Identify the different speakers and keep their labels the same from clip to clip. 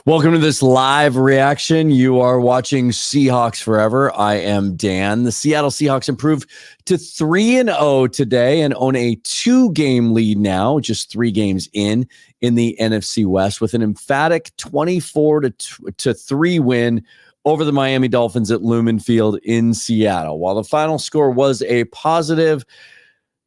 Speaker 1: Welcome to this live reaction. You are watching Seahawks Forever. I am Dan. The Seattle Seahawks improved to 3-0 today and own a 2-game lead now, just 3 games in the NFC West, with an emphatic 24-3 win over the Miami Dolphins at Lumen Field in Seattle. While the final score was a positive,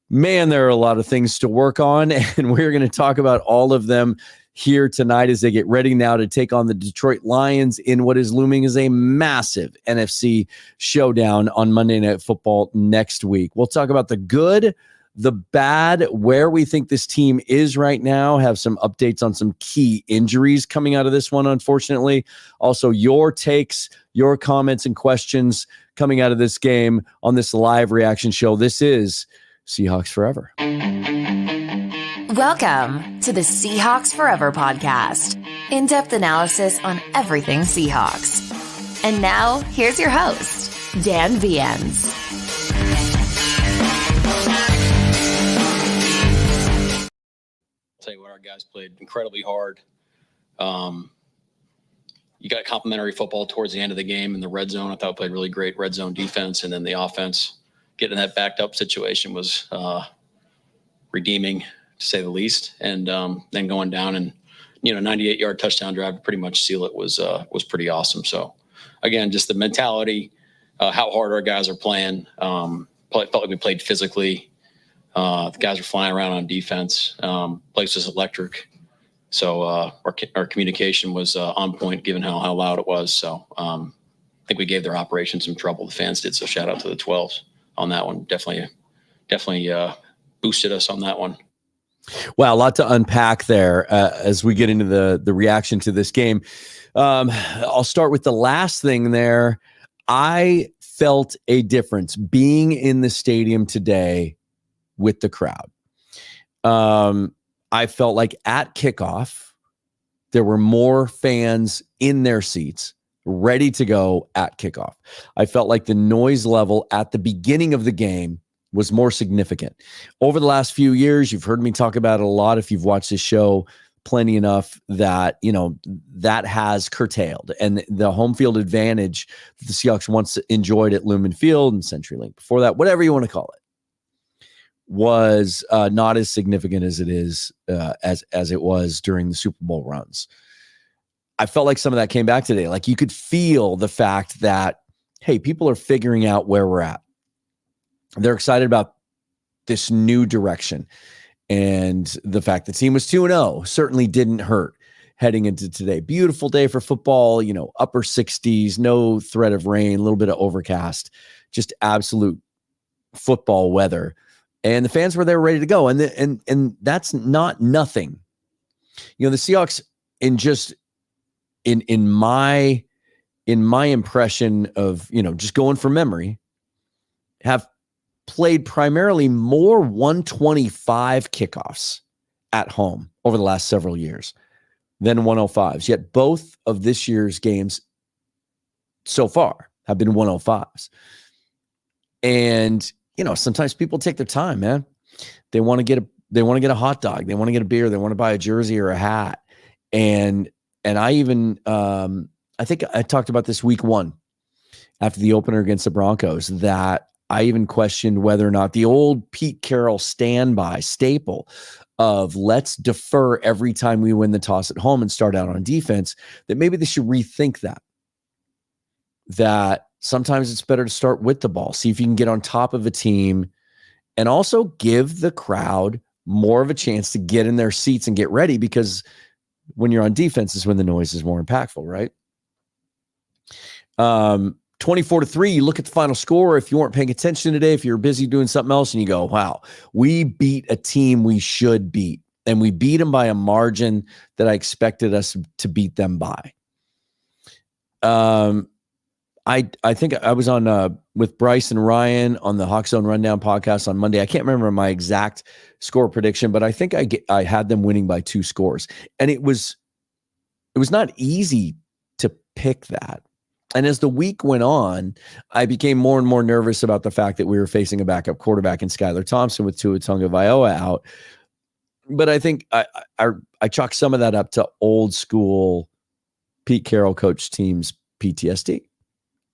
Speaker 1: man, there are a lot of things to work on, and we're going to talk about all of them here tonight as they get ready now to take on the Detroit Lions in what is looming as a massive NFC showdown on Monday Night Football next week. We'll talk about the good, the bad, where we think this team is right now, have some updates on some key injuries coming out of this one, unfortunately. Also, your takes, your comments and questions coming out of this game on this live reaction show. This is Seahawks Forever.
Speaker 2: Welcome to the Seahawks Forever podcast. In-depth analysis on everything Seahawks. And now, here's your host, Dan Viens.
Speaker 3: I'll tell you what, our guys played incredibly hard. You got complimentary football towards the end of the game in the red zone. I thought we played really great red zone defense, and then the offense, getting that backed up situation was redeeming, to say the least. And then going down and 98-yard touchdown drive to pretty much seal it was pretty awesome. So again, just the mentality, how hard our guys are playing. Felt like we played physically. The guys are flying around on defense. Place was electric. So our communication was on point, given how loud it was. So I think we gave their operation some trouble. The fans did. So shout out to the 12s on that one. Definitely boosted us on that one.
Speaker 1: Wow, a lot to unpack there as we get into the reaction to this game. I'll start with the last thing there. I felt a difference being in the stadium today with the crowd. I felt like at kickoff, there were more fans in their seats ready to go at kickoff. I felt like the noise level at the beginning of the game was more significant. Over the last few years, you've heard me talk about it a lot if you've watched this show plenty enough, that that has curtailed, and the home field advantage that the Seahawks once enjoyed at Lumen Field and CenturyLink before that, whatever you want to call it, was not as significant as it is as it was during the Super Bowl runs. I felt like some of that came back today. Like you could feel the fact that, hey, people are figuring out where we're at. They're excited about this new direction. And the fact that the team was 2-0 certainly didn't hurt heading into today. Beautiful day for football, upper 60s, no threat of rain, a little bit of overcast, just absolute football weather. And the fans were there ready to go. And that's not nothing. The Seahawks in my impression of, just going from memory, have played primarily more 125 kickoffs at home over the last several years than 105s. Yet both of this year's games so far have been 105s. And, sometimes people take their time, man. They want to get a hot dog. They want to get a beer. They want to buy a jersey or a hat. And I even, I think I talked about this week 1 after the opener against the Broncos, that I even questioned whether or not the old Pete Carroll standby staple of let's defer every time we win the toss at home and start out on defense, that maybe they should rethink that sometimes it's better to start with the ball, see if you can get on top of a team, and also give the crowd more of a chance to get in their seats and get ready, because when you're on defense is when the noise is more impactful, right? 24-3, you look at the final score. If you weren't paying attention today, if you're busy doing something else, and you go, wow, we beat a team we should beat. And we beat them by a margin that I expected us to beat them by. I think I was on with Bryce and Ryan on the Hawk Zone Rundown podcast on Monday. I can't remember my exact score prediction, but I think I had them winning by 2 scores. And it was not easy to pick that. And as the week went on, I became more and more nervous about the fact that we were facing a backup quarterback in Skylar Thompson with Tua Tagovailoa out. But I think I chalk some of that up to old school Pete Carroll coach teams PTSD,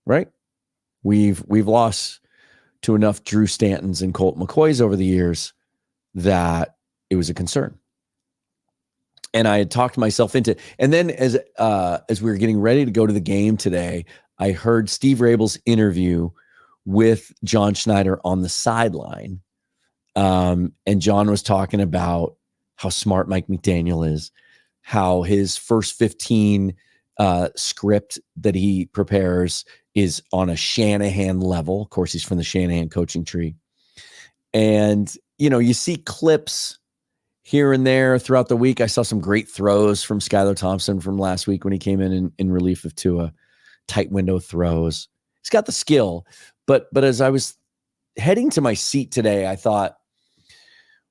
Speaker 1: right? We've lost to enough Drew Stantons and Colt McCoys over the years that it was a concern. And I had talked myself into it. And then as we were getting ready to go to the game today, I heard Steve Rabel's interview with John Schneider on the sideline. And John was talking about how smart Mike McDaniel is, how his first 15 script that he prepares is on a Shanahan level. Of course, he's from the Shanahan coaching tree. And, you see clips here and there throughout the week. I saw some great throws from Skylar Thompson from last week when he came in relief of Tua, tight window throws. He's got the skill. But as I was heading to my seat today, I thought,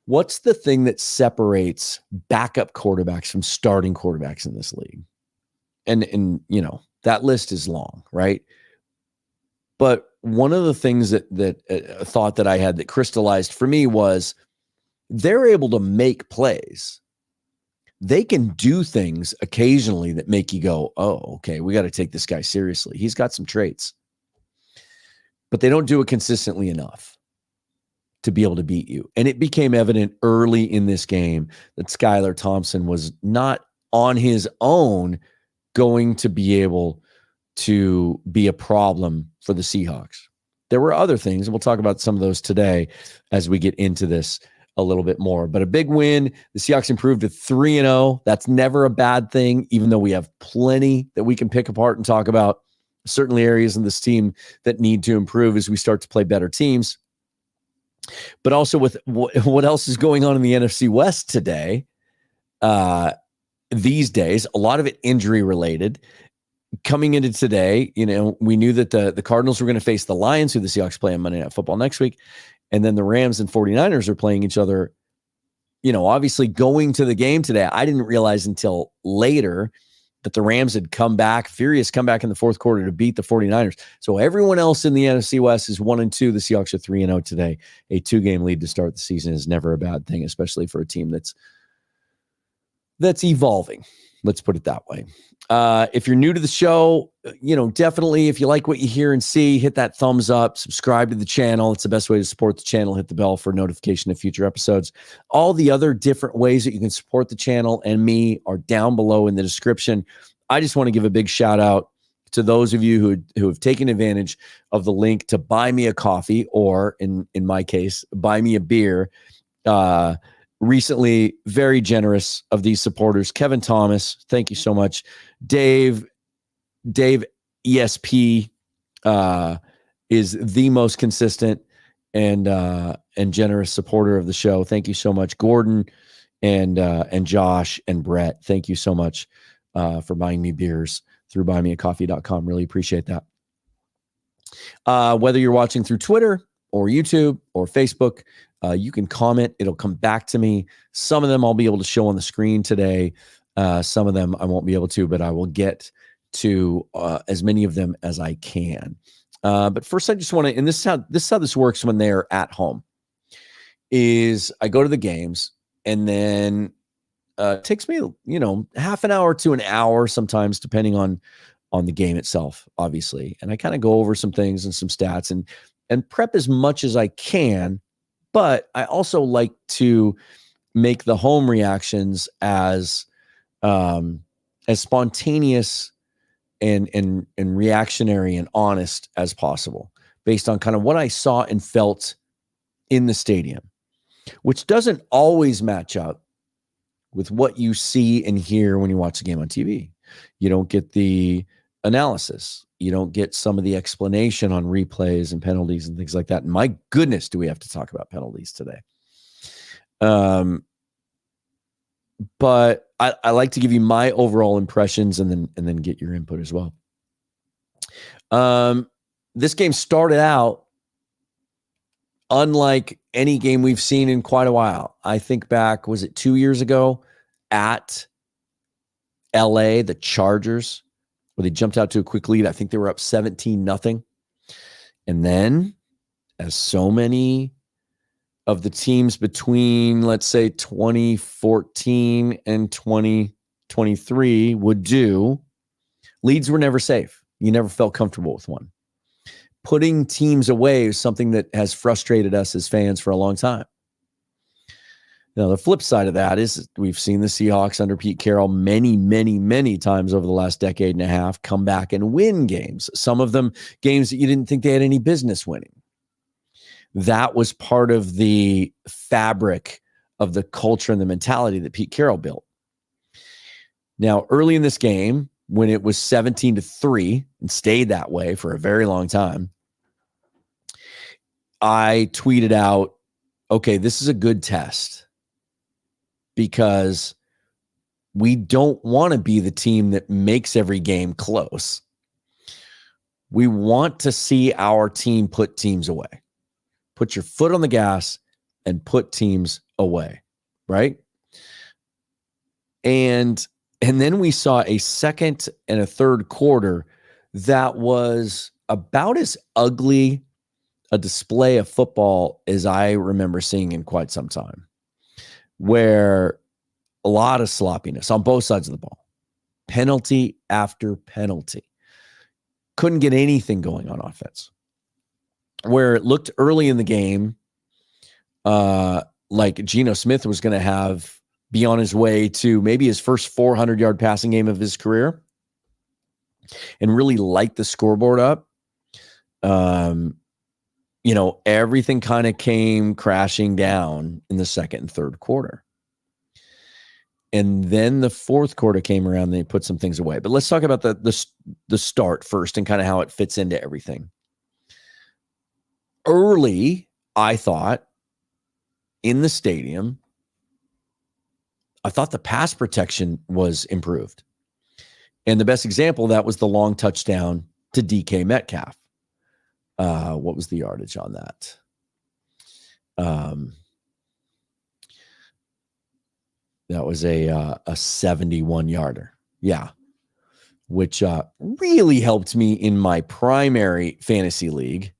Speaker 1: what's the thing that separates backup quarterbacks from starting quarterbacks in this league? And that list is long, right? But one of the things that a thought that I had that crystallized for me was they're able to make plays. They can do things occasionally that make you go, oh, okay, we got to take this guy seriously. He's got some traits. But they don't do it consistently enough to be able to beat you. And it became evident early in this game that Skylar Thompson was not on his own going to be able to be a problem for the Seahawks. There were other things, and we'll talk about some of those today as we get into this a little bit more. But a big win. The Seahawks improved to 3-0. That's never a bad thing, even though we have plenty that we can pick apart and talk about. Certainly areas in this team that need to improve as we start to play better teams. But also with what else is going on in the NFC West today, these days, a lot of it injury related. Coming into today, we knew that the Cardinals were going to face the Lions, who the Seahawks play on Monday Night Football next week. And then the Rams and 49ers are playing each other. Obviously going to the game today, I didn't realize until later that the Rams had furious comeback in the fourth quarter to beat the 49ers. So everyone else in the NFC West is 1-2. The Seahawks are 3-0 today. A 2-game lead to start the season is never a bad thing, especially for a team that's evolving. Let's put it that way. If you're new to the show, definitely if you like what you hear and see, hit that thumbs up, subscribe to the channel. It's the best way to support the channel. Hit the bell for notification of future episodes. All the other different ways that you can support the channel and me are down below in the description. I just want to give a big shout out to those of you who have taken advantage of the link to buy me a coffee, or in my case, buy me a beer. Recently, very generous of these supporters. Kevin Thomas, thank you so much. Dave ESP is the most consistent and generous supporter of the show. Thank you so much, Gordon and Josh and Brett. Thank you so much for buying me beers through buymeacoffee.com. Really appreciate that. Whether you're watching through Twitter or YouTube or Facebook, you can comment. It'll come back to me. Some of them I'll be able to show on the screen today. Some of them I won't be able to, but I will get to as many of them as I can. But first, I just want to, and this is how this works when they're at home, is I go to the games, and then it takes me, half an hour to an hour sometimes, depending on the game itself, obviously. And I kind of go over some things and some stats and prep as much as I can. But I also like to make the home reactions as spontaneous and reactionary and honest as possible, based on kind of what I saw and felt in the stadium, which doesn't always match up with what you see and hear when you watch a game on TV. You don't get the analysis. You don't get some of the explanation on replays and penalties and things like that. And my goodness, do we have to talk about penalties today? But I like to give you my overall impressions and then get your input as well. This game started out unlike any game we've seen in quite a while. I think back, was it 2 years ago at LA, the Chargers, where they jumped out to a quick lead. I think they were up 17-0. And then, as so many of the teams between, let's say, 2014 and 2023 would do, Leads were never safe. You never felt comfortable with one. Putting teams away is something that has frustrated us as fans for a long time. Now, the flip side of that is we've seen the Seahawks under Pete Carroll many, many, many times over the last decade and a half come back and win games. Some of them games that you didn't think they had any business winning. That was part of the fabric of the culture and the mentality that Pete Carroll built. Now, early in this game, when it was 17-3 and stayed that way for a very long time, I tweeted out, okay, this is a good test because we don't want to be the team that makes every game close. We want to see our team put teams away. Put your foot on the gas and put teams away, right? And then we saw a second and a third quarter that was about as ugly a display of football as I remember seeing in quite some time, where a lot of sloppiness on both sides of the ball, penalty after penalty. Couldn't get anything going on offense. Where it looked early in the game like Geno Smith was going to be on his way to maybe his first 400-yard passing game of his career and really light the scoreboard up. Everything kind of came crashing down in the second and third quarter. And then the fourth quarter came around and they put some things away. But let's talk about the start first and kind of how it fits into everything. Early, I thought, in the stadium, I thought the pass protection was improved. And the best example of that was the long touchdown to DK Metcalf. What was the yardage on that? That was a 71-yarder. Yeah. Which really helped me in my primary fantasy league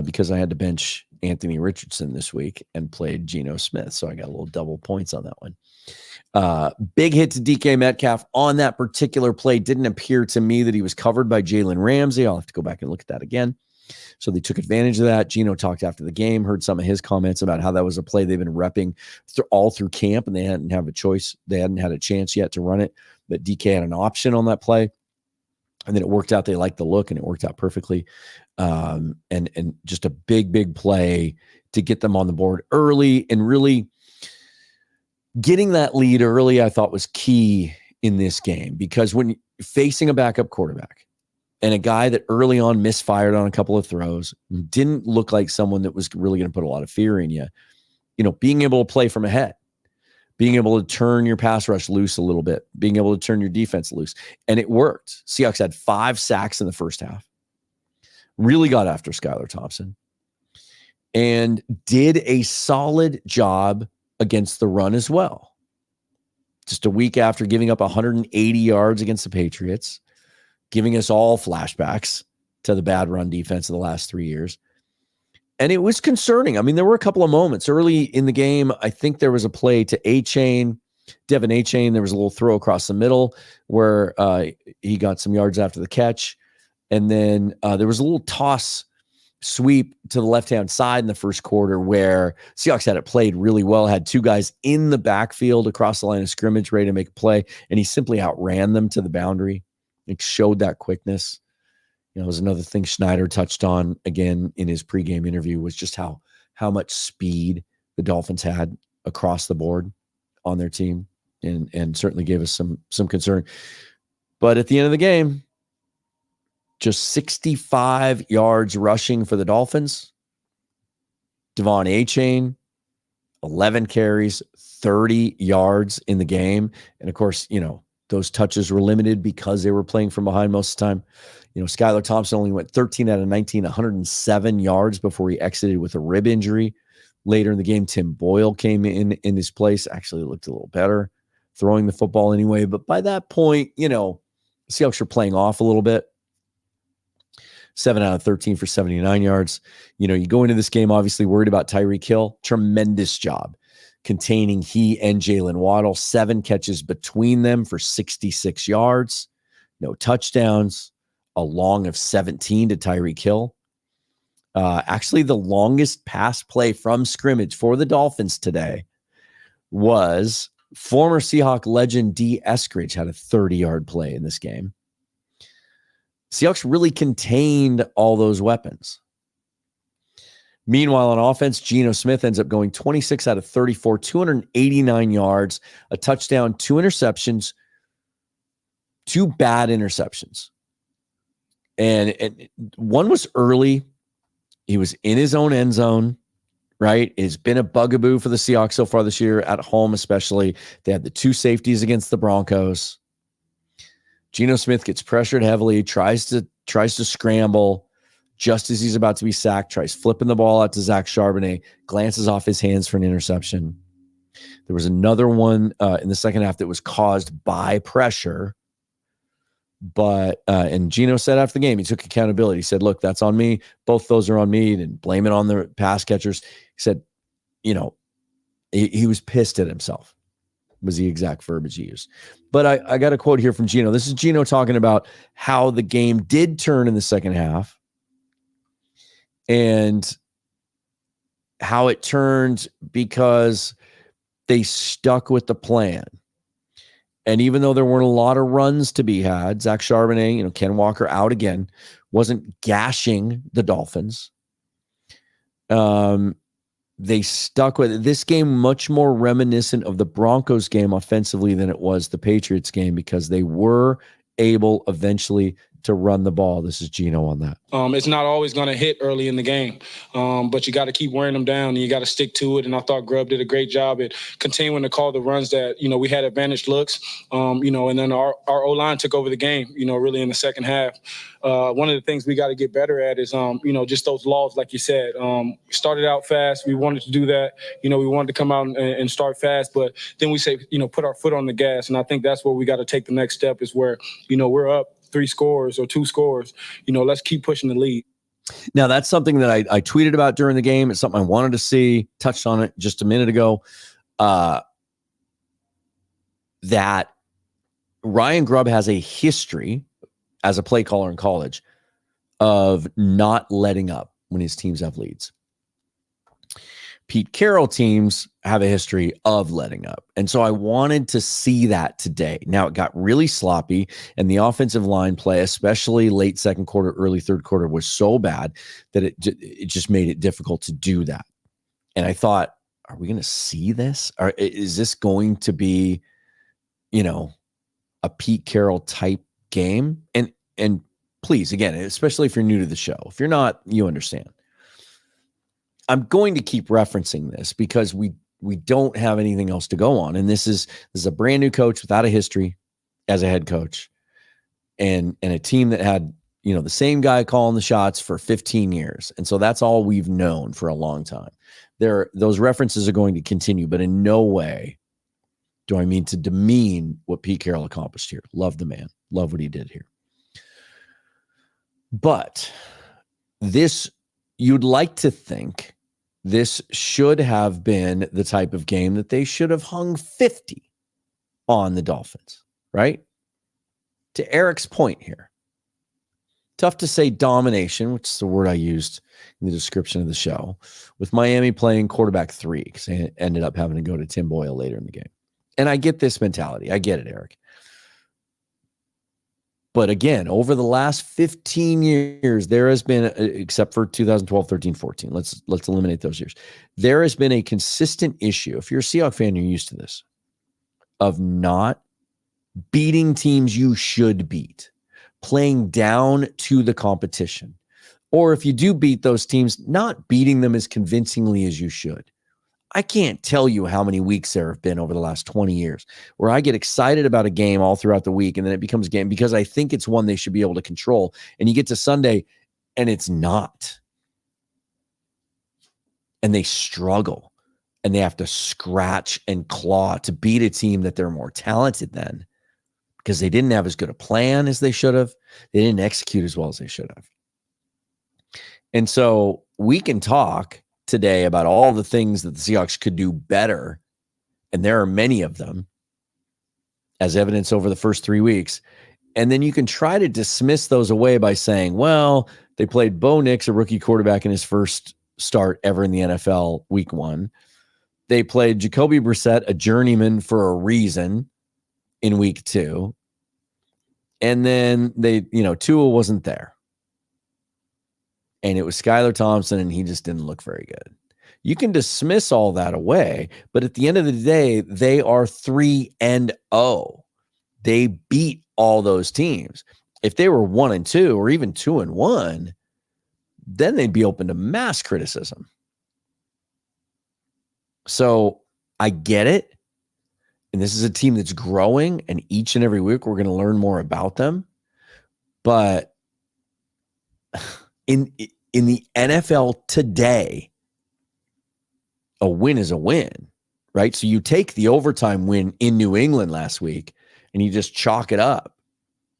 Speaker 1: because I had to bench Anthony Richardson this week and played Geno Smith. So I got a little double points on that one. Big hit to DK Metcalf on that particular play. Didn't appear to me that he was covered by Jalen Ramsey. I'll have to go back and look at that again. So they took advantage of that. Geno talked after the game, heard some of his comments about how that was a play they've been repping all through camp, and they hadn't have a choice. They hadn't had a chance yet to run it, but DK had an option on that play. And then it worked out. They liked the look, and it worked out perfectly. And just a big, big play to get them on the board early, and really getting that lead early, I thought was key in this game, because when facing a backup quarterback and a guy that early on misfired on a couple of throws, didn't look like someone that was really going to put a lot of fear in you, being able to play from ahead, being able to turn your pass rush loose a little bit, being able to turn your defense loose. And it worked. Seahawks had 5 sacks in the first half, really got after Skylar Thompson, and did a solid job against the run as well. Just a week after giving up 180 yards against the Patriots, giving us all flashbacks to the bad run defense of the last 3 years. And it was concerning. I mean, there were a couple of moments early in the game. I think there was a play to Devin A-Chain. There was a little throw across the middle where he got some yards after the catch. And then there was a little toss sweep to the left-hand side in the first quarter where Seahawks had it played really well, had 2 guys in the backfield across the line of scrimmage ready to make a play, and he simply outran them to the boundary. It showed that quickness. It was another thing Schneider touched on again in his pregame interview, was just how much speed the Dolphins had across the board on their team, and certainly gave us some concern. But at the end of the game, just 65 yards rushing for the Dolphins. Devon A-Chain, 11 carries, 30 yards in the game. And of course, those touches were limited because they were playing from behind most of the time. Skylar Thompson only went 13 out of 19, 107 yards before he exited with a rib injury. Later in the game, Tim Boyle came in his place. Actually looked a little better throwing the football anyway. But by that point, Seahawks were playing off a little bit. 7 out of 13 for 79 yards. You go into this game obviously worried about Tyreek Hill. Tremendous job containing he and Jalen Waddle. 7 catches between them for 66 yards. no touchdowns, a long of 17 to Tyreek Hill. Actually, the longest pass play from scrimmage for the Dolphins today was former Seahawk legend D. Eskridge had a 30-yard play in this game. Seahawks really contained all those weapons. Meanwhile, on offense, Geno Smith ends up going 26 out of 34, 289 yards, a touchdown, 2 interceptions, 2 bad interceptions. And one was early. He was in his own end zone, right? It's been a bugaboo for the Seahawks so far this year, at home especially. They had the 2 safeties against the Broncos. Geno Smith gets pressured heavily, tries to scramble just as he's about to be sacked, tries flipping the ball out to Zach Charbonnet, glances off his hands for an interception. There was another one in the second half that was caused by pressure. But and Geno said after the game, he took accountability. He said, look, that's on me. Both those are on me. He didn't blame it on the pass catchers. He said, he was pissed at himself, was the exact verbiage he used. But I got a quote here from Geno. This is Geno talking about how the game did turn in the second half and how it turned because they stuck with the plan. And even though there weren't a lot of runs to be had, Zach Charbonnet, Ken Walker out again, wasn't gashing the Dolphins. They stuck with it. This game much more reminiscent of the Broncos game offensively than it was the Patriots game because they were able eventually to run the ball. This is Geno on that.
Speaker 4: It's not always going to hit early in the game, but you got to keep wearing them down and you got to stick to it. And I thought Grubb did a great job at continuing to call the runs that, we had advantage looks, and then our O-line took over the game, really in the second half. One of the things we got to get better at is, just those laws, like you said. Started out fast. We wanted to do that. We wanted to come out and start fast, but then we say, put our foot on the gas. And I think that's where we got to take the next step is where, we're up 3 scores or 2 scores, let's keep pushing the lead.
Speaker 1: Now, that's something that I tweeted about during the game. It's something I wanted to see, touched on it just a minute ago, that Ryan Grubb has a history as a play caller in college of not letting up when his teams have leads. Pete Carroll teams have a history of letting up. And so I wanted to see that today. Now, it got really sloppy, and the offensive line play, especially late second quarter, early third quarter, was so bad that it just made it difficult to do that. And I thought, are we going to see this? Or is this going to be, a Pete Carroll type game? And please, again, especially if you're new to the show, if you're not, you understand. I'm going to keep referencing this because we don't have anything else to go on. And this is a brand new coach without a history as a head coach and a team that had, the same guy calling the shots for 15 years. And so that's all we've known for a long time. Those references are going to continue, but in no way do I mean to demean what Pete Carroll accomplished here. Love the man. Love what he did here. But this, you'd like to think this should have been the type of game that they should have hung 50 on the Dolphins, right? To Eric's point here. Tough to say domination, which is the word I used in the description of the show, with Miami playing quarterback 3 because they ended up having to go to Tim Boyle later in the game. And I get this mentality. I get it, Eric. But again, over the last 15 years, there has been, except for 2012, 13, 14, let's eliminate those years. There has been a consistent issue. If you're a Seahawks fan, you're used to this, of not beating teams you should beat, playing down to the competition. Or if you do beat those teams, not beating them as convincingly as you should. I can't tell you how many weeks there have been over the last 20 years where I get excited about a game all throughout the week and then it becomes a game because I think it's one they should be able to control. And you get to Sunday and it's not. And they struggle and they have to scratch and claw to beat a team that they're more talented than because they didn't have as good a plan as they should have. They didn't execute as well as they should have. And so we can talk today about all the things that the Seahawks could do better, and there are many of them, as evidence over the first 3 weeks. And then you can try to dismiss those away by saying, well, they played Bo Nix, a rookie quarterback, in his first start ever in the NFL week 1. They played Jacoby Brissett, a journeyman for a reason, in week 2. And then Tua wasn't there. And it was Skylar Thompson, and he just didn't look very good. You can dismiss all that away, but at the end of the day, they are 3-0. They beat all those teams. If they were 1-2 or even 2-1, then they'd be open to mass criticism. So I get it. And this is a team that's growing, and each and every week we're going to learn more about them. But in the NFL today, a win is a win, right? So you take the overtime win in New England last week and you just chalk it up,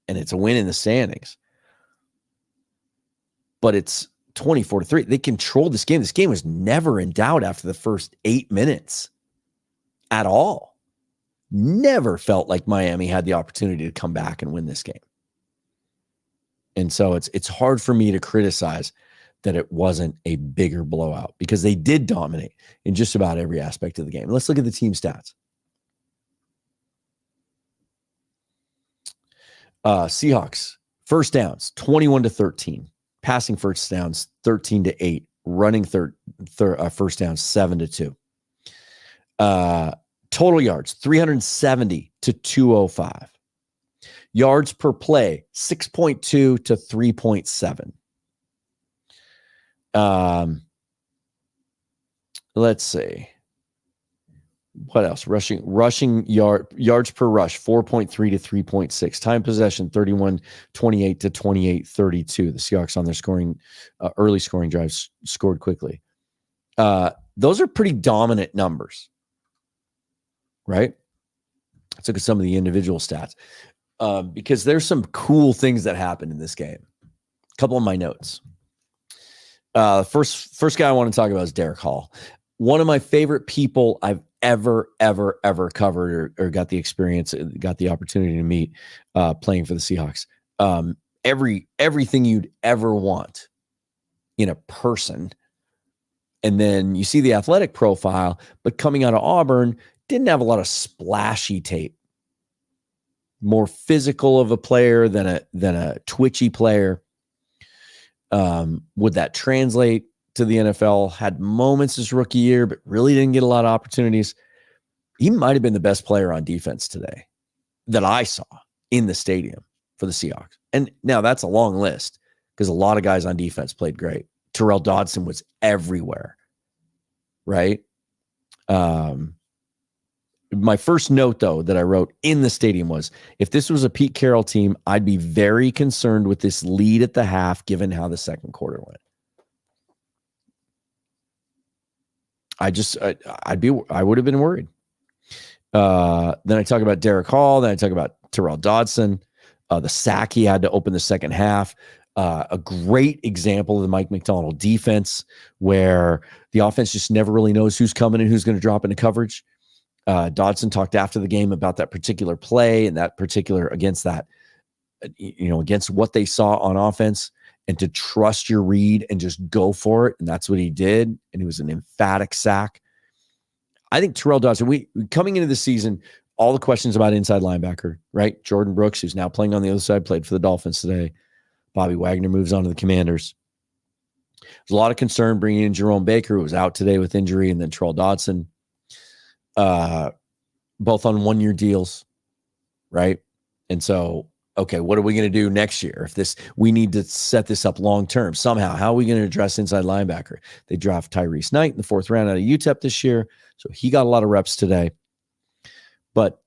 Speaker 1: and it's a win in the standings. But it's 24-3. They controlled this game. This game was never in doubt after the first 8 minutes at all. Never felt like Miami had the opportunity to come back and win this game. And so it's hard for me to criticize that it wasn't a bigger blowout, because they did dominate in just about every aspect of the game. Let's look at the team stats. Seahawks, first downs, 21-13. Passing first downs, 13-8. Running first downs, 7-2. Total yards, 370 to 205. Yards per play, 6.2 to 3.7. Let's see. What else? Rushing yards per rush, 4.3 to 3.6. Time possession, 31-28 to 28-32. The Seahawks on their early scoring drives scored quickly. Those are pretty dominant numbers, right? Let's look at some of the individual stats, because there's some cool things that happened in this game. A couple of my notes. First guy I want to talk about is Derek Hall. One of my favorite people I've ever covered or got the opportunity to meet playing for the Seahawks. Everything you'd ever want in a person. And then you see the athletic profile, but coming out of Auburn, didn't have a lot of splashy tape. More physical of a player than a twitchy player. Would that translate to the NFL? Had moments his rookie year, but really didn't get a lot of opportunities. He might have been the best player on defense today that I saw in the stadium for the Seahawks. And now that's a long list, because a lot of guys on defense played great. Terrell Dodson was everywhere, right? My first note, though, that I wrote in the stadium was, if this was a Pete Carroll team, I'd be very concerned with this lead at the half, given how the second quarter went. I would have been worried. Then I talk about Derek Hall. Then I talk about Terrell Dodson, the sack he had to open the second half. A great example of the Mike McDonald defense, where the offense just never really knows who's coming and who's going to drop into coverage. Dodson talked after the game about that particular play and that particular against what they saw on offense, and to trust your read and just go for it. And that's what he did. And it was an emphatic sack. I think Terrell Dodson, coming into the season, all the questions about inside linebacker, right? Jordan Brooks, who's now playing on the other side, played for the Dolphins today. Bobby Wagner moves on to the Commanders. There's a lot of concern bringing in Jerome Baker, who was out today with injury, and then Terrell Dodson. Both on 1-year deals, right? And so, okay, what are we going to do next year? We need to set this up long-term somehow. How are we going to address inside linebacker? They draft Tyrese Knight in the 4th round out of UTEP this year. So he got a lot of reps today. But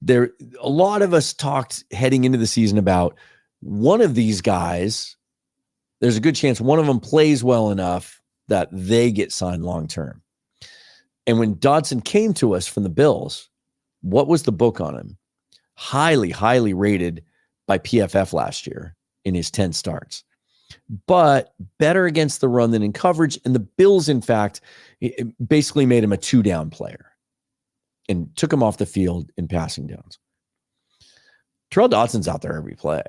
Speaker 1: a lot of us talked heading into the season about one of these guys. There's a good chance one of them plays well enough that they get signed long-term. And when Dodson came to us from the Bills, what was the book on him? Highly, highly rated by PFF last year in his 10 starts. But better against the run than in coverage. And the Bills, in fact, it basically made him a 2-down player and took him off the field in passing downs. Terrell Dotson's out there every play.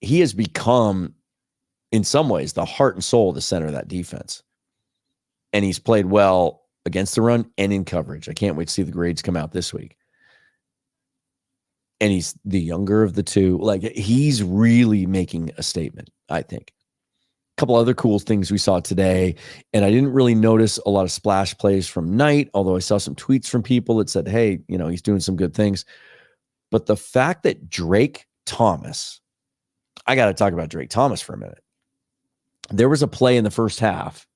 Speaker 1: He has become, in some ways, the heart and soul of the center of that defense. And he's played well against the run and in coverage. I can't wait to see the grades come out this week. And he's the younger of the two. Like, he's really making a statement, I think. A couple other cool things we saw today, and I didn't really notice a lot of splash plays from Knight, although I saw some tweets from people that said, hey, he's doing some good things. But the fact that Drake Thomas, I got to talk about Drake Thomas for a minute. There was a play in the first half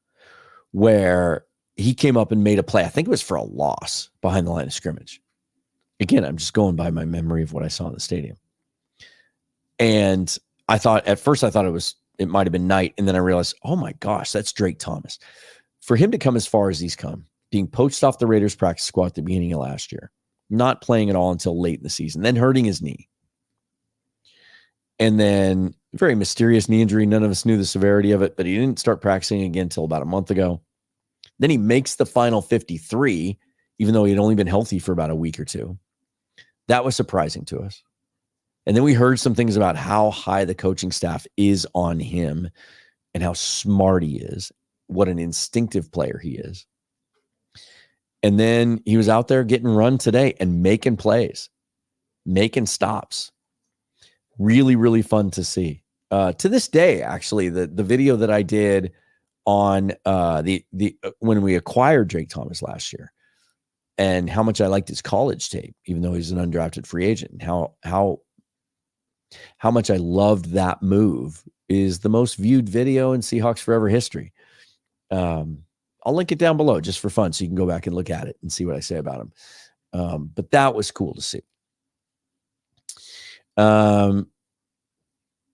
Speaker 1: where he came up and made a play. I think it was for a loss behind the line of scrimmage. Again, I'm just going by my memory of what I saw in the stadium. And at first I thought it might have been Knight. And then I realized, oh my gosh, that's Drake Thomas. For him to come as far as he's come, being poached off the Raiders practice squad at the beginning of last year, not playing at all until late in the season, then hurting his knee. And then very mysterious knee injury. None of us knew the severity of it, but he didn't start practicing again until about a month ago. Then he makes the final 53, even though he had only been healthy for about a week or two. That was surprising to us. And then we heard some things about how high the coaching staff is on him and how smart he is, what an instinctive player he is. And then he was out there getting run today and making plays, making stops. Really, really fun to see. To this day, actually, the video that I did on when we acquired Drake Thomas last year, and how much I liked his college tape, even though he's an undrafted free agent, and how much I loved that move, is the most viewed video in Seahawks Forever history. I'll link it down below just for fun so you can go back and look at it and see what I say about him. But that was cool to see.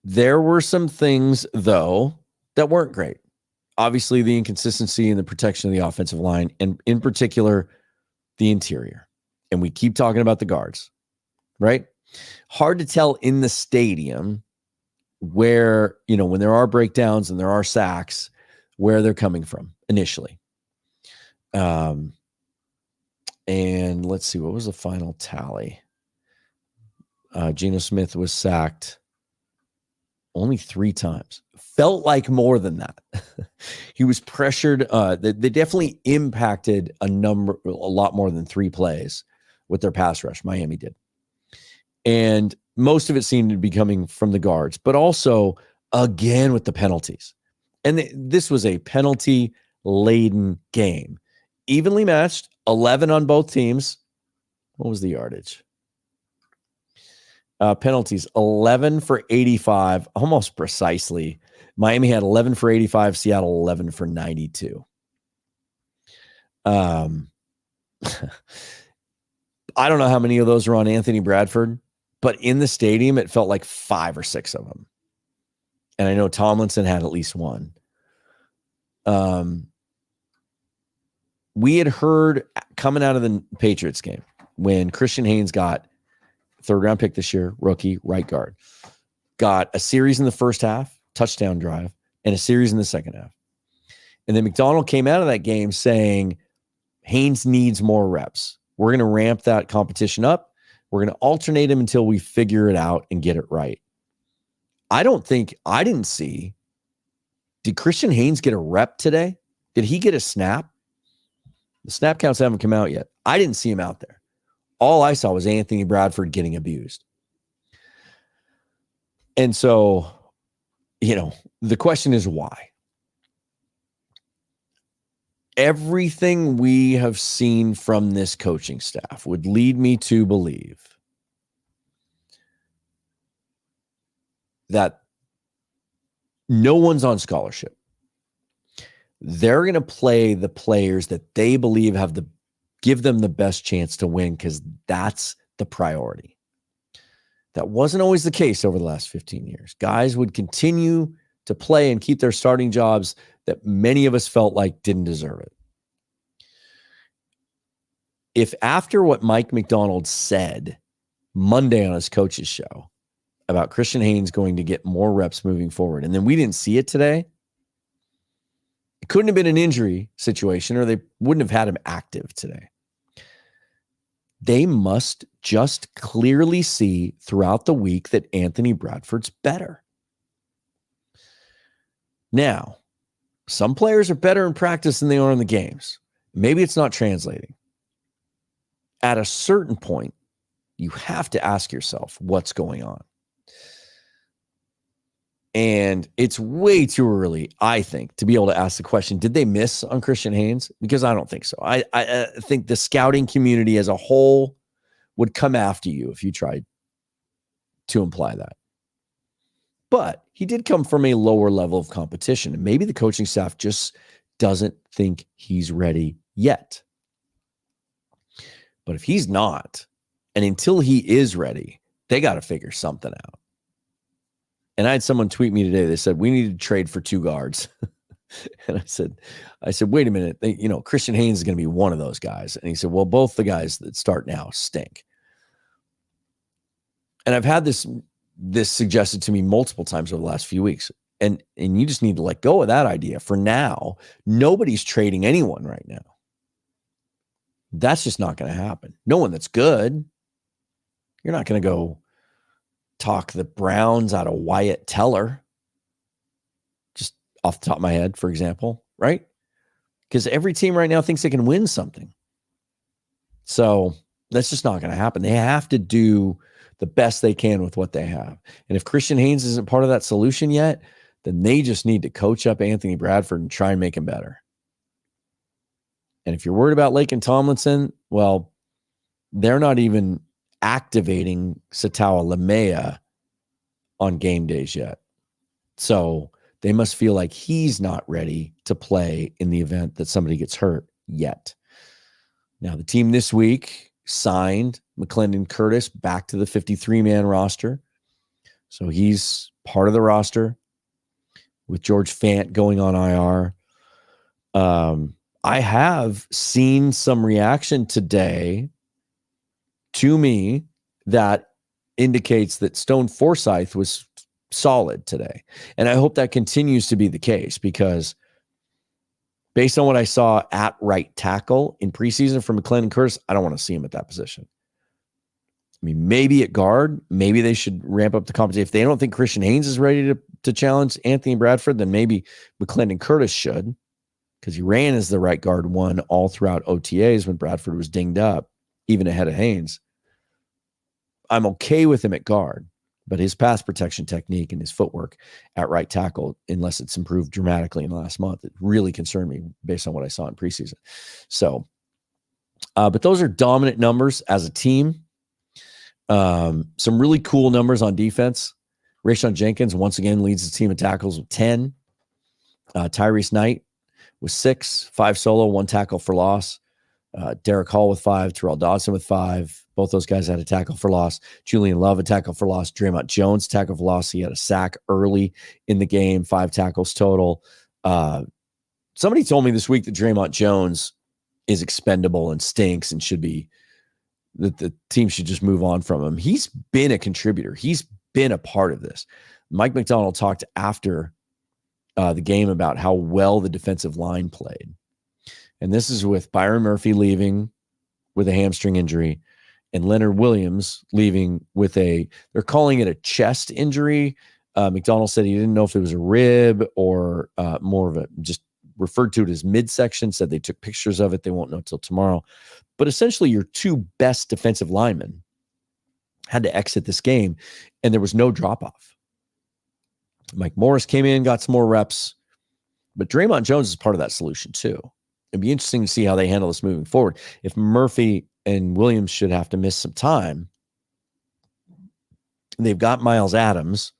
Speaker 1: There were some things, though, that weren't great. Obviously, the inconsistency in the protection of the offensive line, and in particular, the interior. And we keep talking about the guards, right? Hard to tell in the stadium where, when there are breakdowns and there are sacks, where they're coming from initially. And let's see, what was the final tally? Geno Smith was sacked only 3 times. Felt like more than that. He was pressured. They definitely impacted a lot more than 3 plays with their pass rush. Miami did. And most of it seemed to be coming from the guards, but also, again, with the penalties. And this was a penalty-laden game. Evenly matched, 11 on both teams. What was the yardage? Penalties, 11 for 85, almost precisely. Miami had 11 for 85, Seattle 11 for 92. I don't know how many of those were on Anthony Bradford, but in the stadium, it felt like 5 or 6 of them. And I know Tomlinson had at least one. We had heard coming out of the Patriots game when Christian Haynes got 3rd round pick this year, rookie, right guard, got a series in the first half, touchdown drive, and a series in the second half. And then McDonald came out of that game saying, Haynes needs more reps. We're going to ramp that competition up. We're going to alternate him until we figure it out and get it right. I didn't see. Did Christian Haynes get a rep today? Did he get a snap? The snap counts haven't come out yet. I didn't see him out there. All I saw was Anthony Bradford getting abused. And so, the question is why? Everything we have seen from this coaching staff would lead me to believe that no one's on scholarship. They're going to play the players that they believe give them the best chance to win, because that's the priority. That wasn't always the case over the last 15 years. Guys would continue to play and keep their starting jobs that many of us felt like didn't deserve it. If after what Mike McDonald said Monday on his coach's show about Christian Haynes going to get more reps moving forward, and then we didn't see it today, it couldn't have been an injury situation, or they wouldn't have had him active today. They must just clearly see throughout the week that Anthony Bradford's better. Now, some players are better in practice than they are in the games. Maybe it's not translating. At a certain point, you have to ask yourself what's going on. And it's way too early, I think, to be able to ask the question, did they miss on Christian Haynes? Because I don't think so. I think the scouting community as a whole would come after you if you tried to imply that. But he did come from a lower level of competition. And maybe the coaching staff just doesn't think he's ready yet. But if he's not, and until he is ready, they got to figure something out. And I had someone tweet me today. They said, we need to trade for 2 guards. And I said, wait a minute. Christian Haynes is going to be one of those guys. And he said, well, both the guys that start now stink. And I've had this suggested to me multiple times over the last few weeks. And you just need to let go of that idea. For now, nobody's trading anyone right now. That's just not going to happen. No one that's good. You're not going to go talk the Browns out of Wyatt Teller. Just off the top of my head, for example, right? Because every team right now thinks they can win something. So that's just not going to happen. They have to do the best they can with what they have. And if Christian Haynes isn't part of that solution yet, then they just need to coach up Anthony Bradford and try and make him better. And if you're worried about Laken Tomlinson, well, they're not even activating Satawa Lamea on game days yet. So they must feel like he's not ready to play in the event that somebody gets hurt yet. Now, the team this week signed McClendon Curtis back to the 53-man roster. So he's part of the roster with George Fant going on IR. I have seen some reaction today to me that indicates that Stone Forsythe was solid today. And I hope that continues to be the case, because based on what I saw at right tackle in preseason from McClendon Curtis, I don't want to see him at that position. I mean, maybe at guard, maybe they should ramp up the competition. If they don't think Christian Haynes is ready to challenge Anthony Bradford, then maybe McClendon Curtis should, because he ran as the right guard one all throughout OTAs when Bradford was dinged up, even ahead of Haynes. I'm okay with him at guard, but his pass protection technique and his footwork at right tackle, unless it's improved dramatically in the last month, it really concerned me based on what I saw in preseason. So, but those are dominant numbers as a team. Some really cool numbers on defense. Rayshon Jenkins once again leads the team in tackles with 10. Tyrese Knight with 6, 5 solo, 1 tackle for loss. Derek Hall with 5, Terrell Dodson with 5. Both those guys had a tackle for loss. Julian Love, a tackle for loss. Draymond Jones, tackle for loss. He had a sack early in the game, 5 tackles total. Somebody told me this week that Draymond Jones is expendable and stinks and should be, that the team should just move on from him. He's been a contributor. He's been a part of this. Mike McDonald talked after the game about how well the defensive line played. And this is with Byron Murphy leaving with a hamstring injury and Leonard Williams leaving with they're calling it a chest injury. McDonald said he didn't know if it was a rib or more of a, just referred to it as midsection, said they took pictures of it. They won't know till tomorrow. But essentially your 2 best defensive linemen had to exit this game, and there was no drop-off. Mike Morris came in, got some more reps, but Draymond Jones is part of that solution too. It'd be interesting to see how they handle this moving forward. If Murphy and Williams should have to miss some time, they've got Miles Adams,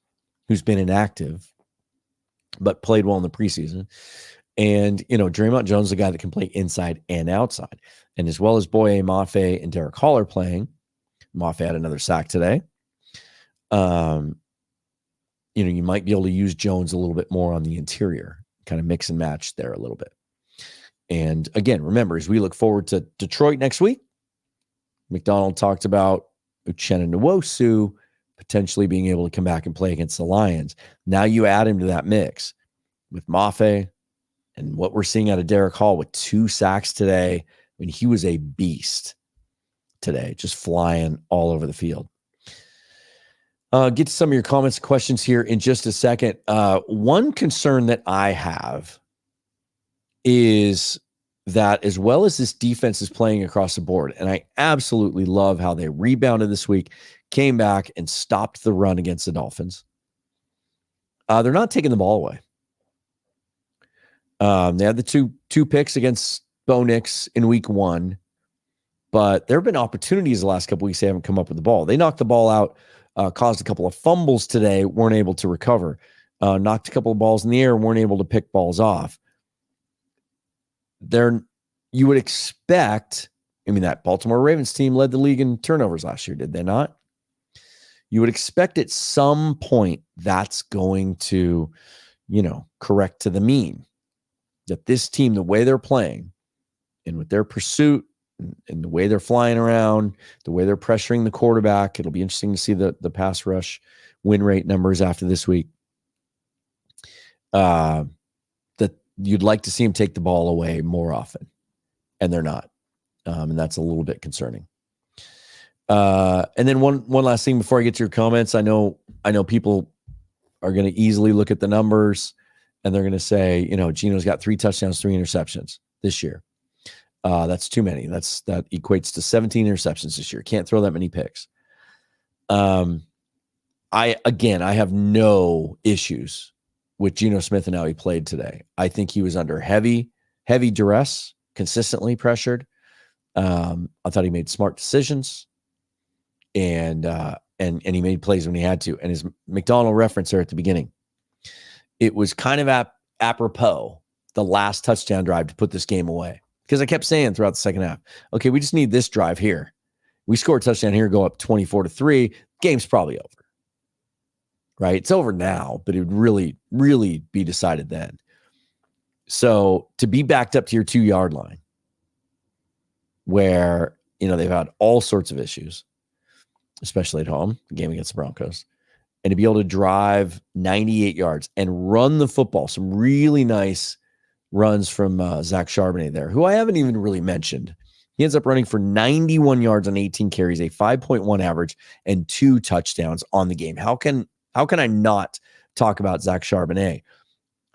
Speaker 1: who's been inactive, but played well in the preseason. And, Draymond Jones is a guy that can play inside and outside. And as well as Boye Mafe and Derek Hall are playing, Mafe had another sack today. You might be able to use Jones a little bit more on the interior, kind of mix and match there a little bit. And again, remember, as we look forward to Detroit next week, McDonald talked about Uchenna Nwosu potentially being able to come back and play against the Lions. Now you add him to that mix with Mafe and what we're seeing out of Derek Hall with 2 sacks today. I mean, he was a beast. today, just flying all over the field. Get to some of your comments, questions here in just a second. One concern that I have is that as well as this defense is playing across the board, and I absolutely love how they rebounded this week, came back and stopped the run against the Dolphins. They're not taking the ball away. They had the two picks against Bo Nix in week 1, but there have been opportunities the last couple weeks they haven't come up with the ball. They knocked the ball out, caused a couple of fumbles today, weren't able to recover. Knocked a couple of balls in the air, weren't able to pick balls off. You would expect, that Baltimore Ravens team led the league in turnovers last year, did they not? You would expect at some point that's going to, correct to the mean. That this team, the way they're playing and with their pursuit and the way they're flying around, the way they're pressuring the quarterback, it'll be interesting to see the pass rush win rate numbers after this week. That you'd like to see them take the ball away more often, and they're not. And that's a little bit concerning. And then one last thing before I get to your comments. I know people are going to easily look at the numbers and they're going to say, Geno's got 3 touchdowns, 3 interceptions this year. That's too many. That equates to 17 interceptions this year. Can't throw that many picks. I have no issues with Geno Smith and how he played today. I think he was under heavy duress, consistently pressured. I thought he made smart decisions, and he made plays when he had to. And his McDonald reference there at the beginning, it was kind of apropos the last touchdown drive to put this game away, because I kept saying throughout the second half, okay, we just need this drive here. We score a touchdown here, go up 24-3. Game's probably over. Right? It's over now, but it would really, really be decided then. So to be backed up to your 2-yard line where, they've had all sorts of issues, especially at home, the game against the Broncos, and to be able to drive 98 yards and run the football, some really nice runs from Zach Charbonnet there, who I haven't even really mentioned. He ends up running for 91 yards on 18 carries, a 5.1 average, and 2 touchdowns on the game. How can I not talk about Zach Charbonnet?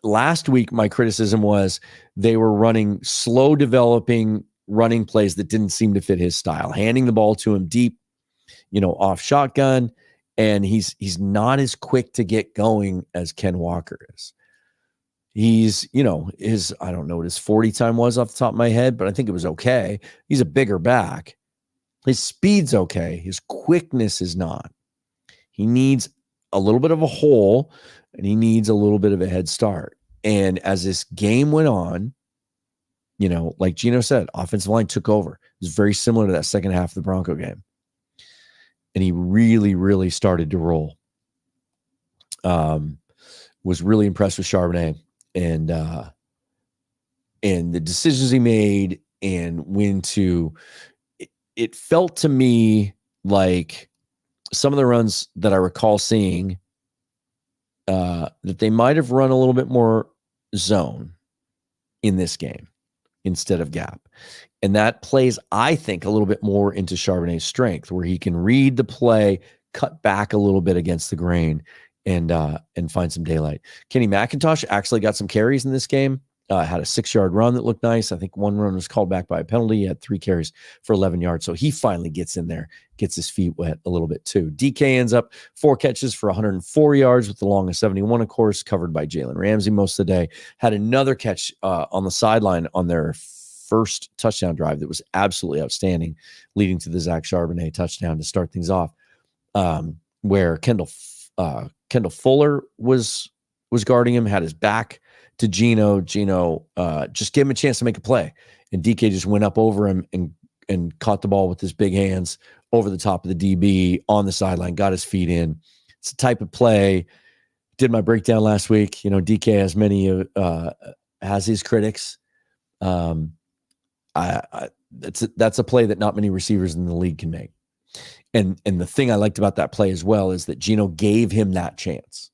Speaker 1: Last week, my criticism was they were running slow developing running plays that didn't seem to fit his style, handing the ball to him deep, off shotgun. And he's not as quick to get going as Ken Walker is. He's, I don't know what his 40 time was off the top of my head, but I think it was okay. He's a bigger back. His speed's okay. His quickness is not. He needs a little bit of a hole, and he needs a little bit of a head start. And as this game went on, like Geno said, offensive line took over. It was very similar to that second half of the Bronco game. And he really, really started to roll. Was really impressed with Charbonnet and the decisions he made and when to. It felt to me like some of the runs that I recall seeing that they might have run a little bit more zone in this game instead of gap. And that plays, I think, a little bit more into Charbonnet's strength, where he can read the play, cut back a little bit against the grain, and find some daylight. Kenny McIntosh actually got some carries in this game. Had a 6-yard run that looked nice. I think one run was called back by a penalty. He had 3 carries for 11 yards. So he finally gets in there, gets his feet wet a little bit too. DK ends up 4 catches for 104 yards with the long of 71, of course, covered by Jalen Ramsey most of the day. Had another catch on the sideline on their first touchdown drive that was absolutely outstanding, leading to the Zach Charbonnet touchdown to start things off, where Kendall Fuller was guarding him, had his back to Geno. Geno just gave him a chance to make a play, and DK just went up over him and caught the ball with his big hands over the top of the DB on the sideline, got his feet in. It's the type of play. Did my breakdown last week. DK has many has his critics. That's a play that not many receivers in the league can make. And the thing I liked about that play as well is that Geno gave him that chance.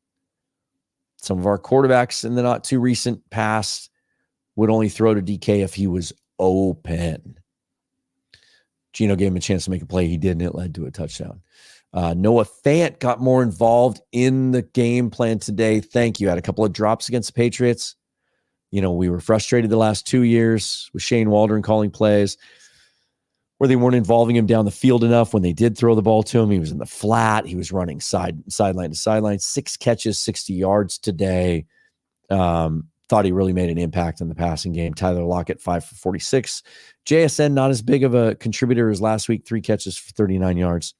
Speaker 1: Some of our quarterbacks in the not too recent past would only throw to DK if he was open. Geno gave him a chance to make a play. He did, and it led to a touchdown. Noah Fant got more involved in the game plan today. Thank you. Had a couple of drops against the Patriots. We were frustrated the last 2 years with Shane Waldron calling plays where they weren't involving him down the field enough. When they did throw the ball to him, he was in the flat. He was running sideline to sideline. 6 catches, 60 yards today. Thought he really made an impact in the passing game. Tyler Lockett, 5 for 46. JSN, not as big of a contributor as last week. 3 catches for 39 yards,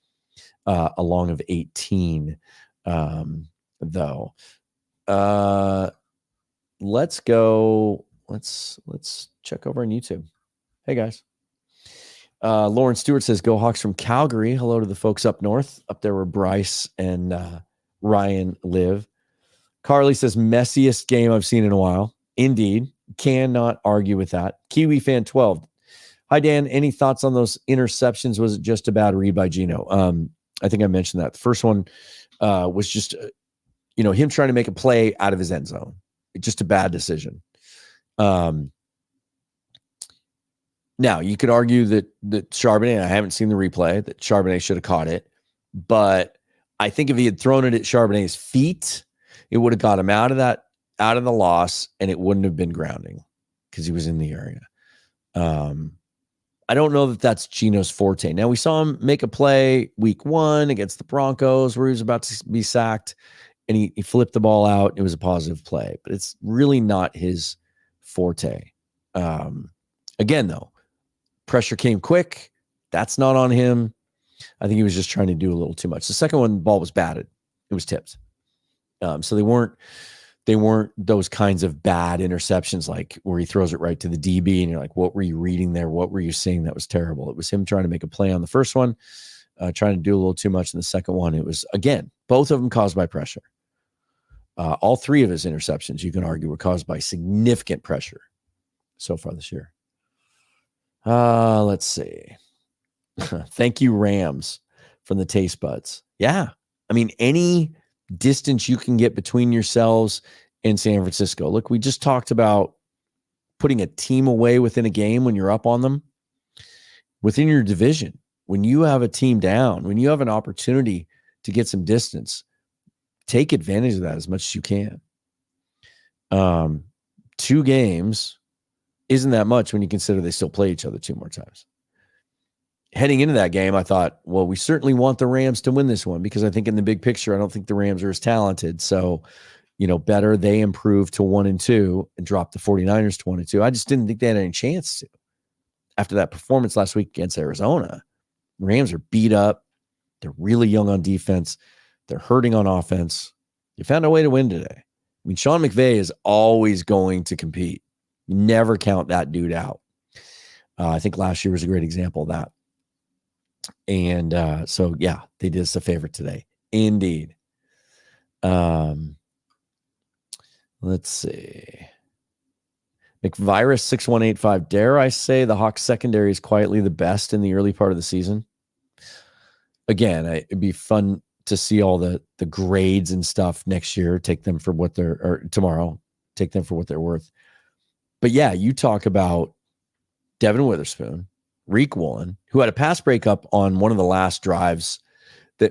Speaker 1: a long of 18, though. Let's go. Let's check over on YouTube. Hey, guys. Lauren Stewart says, "Go Hawks from Calgary." Hello to the folks up north, up there where Bryce and Ryan live. Carly says, "Messiest game I've seen in a while." Indeed. Cannot argue with that. Kiwi Fan 12. Hi, Dan. Any thoughts on those interceptions? Was it just a bad read by Geno? I think I mentioned that. The first one was just, him trying to make a play out of his end zone. Just a bad decision. Now, you could argue that Charbonnet, I haven't seen the replay, that Charbonnet should have caught it. But I think if he had thrown it at Charbonnet's feet, it would have got him out of the loss, and it wouldn't have been grounding because he was in the area. I don't know that that's Geno's forte. Now, we saw him make a play week 1 against the Broncos where he was about to be sacked, and he flipped the ball out. It was a positive play, but it's really not his forte. Again, though, pressure came quick. That's not on him. I think he was just trying to do a little too much. The second one, the ball was batted. It was tipped. So they weren't those kinds of bad interceptions like where he throws it right to the DB and you're like, what were you reading there? What were you seeing? That was terrible. It was him trying to make a play on the first one, trying to do a little too much in the second one. It was, again, both of them caused by pressure. All 3 of his interceptions, you can argue, were caused by significant pressure so far this year. Let's see. Thank you, Rams, from the taste buds. Yeah. I mean, any distance you can get between yourselves and San Francisco. Look, we just talked about putting a team away within a game when you're up on them. Within your division, when you have a team down, when you have an opportunity to get some distance, take advantage of that as much as you can. 2 games isn't that much when you consider they still play each other 2 more times. Heading into that game, I thought, well, we certainly want the Rams to win this one because I think in the big picture, I don't think the Rams are as talented. So, better they improve to 1-2 and drop the 49ers to 1-2. I just didn't think they had any chance to. After that performance last week against Arizona, the Rams are beat up. They're really young on defense. They're hurting on offense. You found a way to win today. I mean, Sean McVay is always going to compete. You never count that dude out. I think last year was a great example of that. And so, yeah, they did us a favor today. Indeed. Let's see. McVirus 6185. Dare I say the Hawks secondary is quietly the best in the early part of the season? Again, it'd be fun to see all the grades and stuff next year. Take them for what tomorrow. Take them for what they're worth. But yeah, you talk about Devin Witherspoon, Reek Woolen, who had a pass breakup on one of the last drives